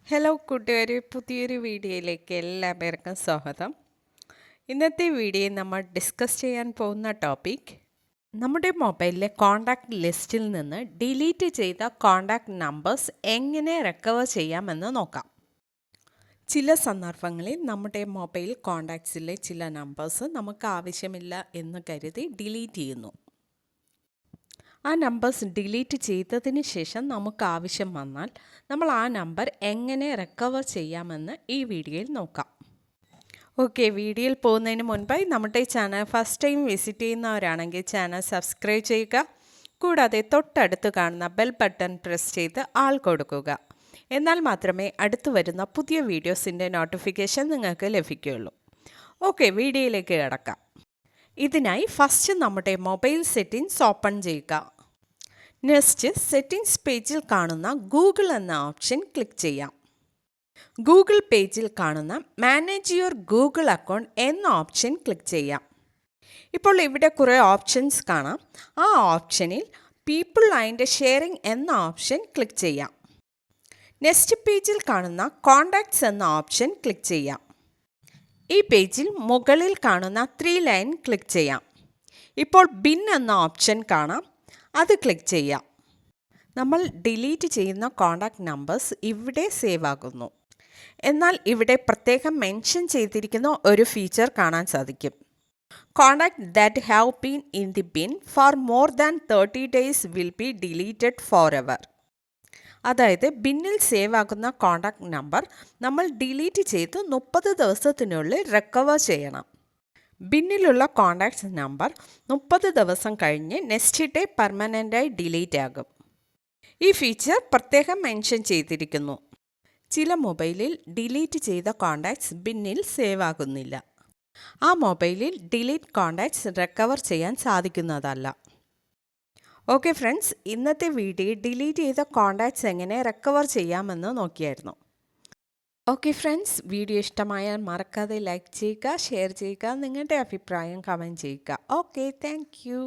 Hello കൂട്ടുകാരെ, പുതിയൊരു വീഡിയോയിലേക്ക് എല്ലാവർക്കും സ്വാഗതം. ഇന്നത്തെ വീഡിയോയിൽ നമ്മൾ ഡിസ്കസ് ചെയ്യാൻ പോകുന്ന ടോപ്പിക് നമ്മുടെ മൊബൈലിലെ കോൺടാക്റ്റ് ലിസ്റ്റിൽ നിന്ന് ഡിലീറ്റ് ചെയ്ത കോൺടാക്റ്റ് നമ്പേഴ്സ് എങ്ങനെ റിക്കവർ ചെയ്യാമെന്ന് നോക്കാം. ചില സന്ദർഭങ്ങളിൽ നമ്മുടെ മൊബൈൽ കോൺടാക്ട്സിലെ ചില നമ്പേഴ്സ് നമുക്ക് ആവശ്യമില്ല എന്ന് കരുതി ഡിലീറ്റ് ചെയ്യുന്നു. ആ നമ്പേഴ്സ് ഡിലീറ്റ് ചെയ്തതിന് ശേഷം നമുക്ക് ആവശ്യം വന്നാൽ നമ്മൾ ആ നമ്പർ എങ്ങനെ റിക്കവർ ചെയ്യാമെന്ന് ഈ വീഡിയോയിൽ നോക്കാം. ഓക്കെ, വീഡിയോയിൽ പോകുന്നതിന് മുൻപായി നമ്മുടെ ചാനൽ ഫസ്റ്റ് ടൈം വിസിറ്റ് ചെയ്യുന്നവരാണെങ്കിൽ ചാനൽ സബ്സ്ക്രൈബ് ചെയ്യുക. കൂടാതെ തൊട്ടടുത്ത് കാണുന്ന ബെൽ ബട്ടൺ പ്രസ് ചെയ്ത് ആൾ കൊടുക്കുക. എന്നാൽ മാത്രമേ അടുത്ത് വരുന്ന പുതിയ വീഡിയോസിൻ്റെ നോട്ടിഫിക്കേഷൻ നിങ്ങൾക്ക് ലഭിക്കുകയുള്ളൂ. ഓക്കെ, വീഡിയോയിലേക്ക് കിടക്കാം. ഇതിനായി ഫസ്റ്റ് നമ്മുടെ മൊബൈൽ സെറ്റിംഗ്സ് ഓപ്പൺ ചെയ്യുക. നെക്സ്റ്റ് സെറ്റിംഗ്സ് പേജിൽ കാണുന്ന ഗൂഗിൾ എന്ന ഓപ്ഷൻ ക്ലിക്ക് ചെയ്യാം. ഗൂഗിൾ പേജിൽ കാണുന്ന മാനേജ് യുവർ ഗൂഗിൾ അക്കൗണ്ട് എന്ന ഓപ്ഷൻ ക്ലിക്ക് ചെയ്യാം. ഇപ്പോൾ ഇവിടെ കുറേ ഓപ്ഷൻസ് കാണാം. ആ ഓപ്ഷനിൽ പീപ്പിൾ ആൻഡ് ഷെയറിംഗ് എന്ന ഓപ്ഷൻ ക്ലിക്ക് ചെയ്യാം. നെക്സ്റ്റ് പേജിൽ കാണുന്ന കോൺടാക്ട്സ് എന്ന ഓപ്ഷൻ ക്ലിക്ക് ചെയ്യാം. ഈ പേജിൽ മുകളിൽ കാണുന്ന 3 ലൈൻ ക്ലിക്ക് ചെയ്യാം. ഇപ്പോൾ ബിൻ എന്ന ഓപ്ഷൻ കാണാം, അത് ക്ലിക്ക് ചെയ്യാം. നമ്മൾ ഡിലീറ്റ് ചെയ്യുന്ന കോൺടാക്റ്റ് നമ്പേഴ്സ് ഇവിടെ സേവ് ആകുന്നു. എന്നാൽ ഇവിടെ പ്രത്യേകം മെൻഷൻ ചെയ്തിരിക്കുന്ന ഒരു ഫീച്ചർ കാണാൻ സാധിക്കും. Contact that have been in the bin for more than 30 days will be deleted for ever. അതായത് ബിന്നിൽ സേവ് ആകുന്ന കോൺടാക്റ്റ് നമ്പർ നമ്മൾ ഡിലീറ്റ് ചെയ്ത് 30 ദിവസത്തിനുള്ളിൽ റിക്കവർ ചെയ്യണം. ബിന്നിലുള്ള കോൺടാക്ട്സ് നമ്പർ 30 ദിവസം കഴിഞ്ഞ് നെക്സ്റ്റ് ഡേ പെർമനൻ്റായി ഡിലീറ്റ് ആകും. ഈ ഫീച്ചർ പ്രത്യേകം മെൻഷൻ ചെയ്തിരിക്കുന്നു. ചില മൊബൈലിൽ ഡിലീറ്റ് ചെയ്ത കോൺടാക്ട്സ് ബിന്നിൽ സേവ് ആകുന്നില്ല. ആ മൊബൈലിൽ ഡിലീറ്റ് കോൺടാക്ട്സ് റിക്കവർ ചെയ്യാൻ സാധിക്കുന്നതല്ല. ഓക്കെ ഫ്രണ്ട്സ്, ഇന്നത്തെ വീഡിയോ ഡിലീറ്റ് ചെയ്ത കോൺടാക്ട്സ് എങ്ങനെ റിക്കവർ ചെയ്യാമെന്ന് നോക്കിയായിരുന്നു. ഓക്കെ ഫ്രണ്ട്സ്, വീഡിയോ ഇഷ്ടമായാൽ മറക്കാതെ ലൈക്ക് ചെയ്യുക, ഷെയർ ചെയ്യുക, നിങ്ങളുടെ അഭിപ്രായം കമൻറ്റ് ചെയ്യുക. Okay, thank you.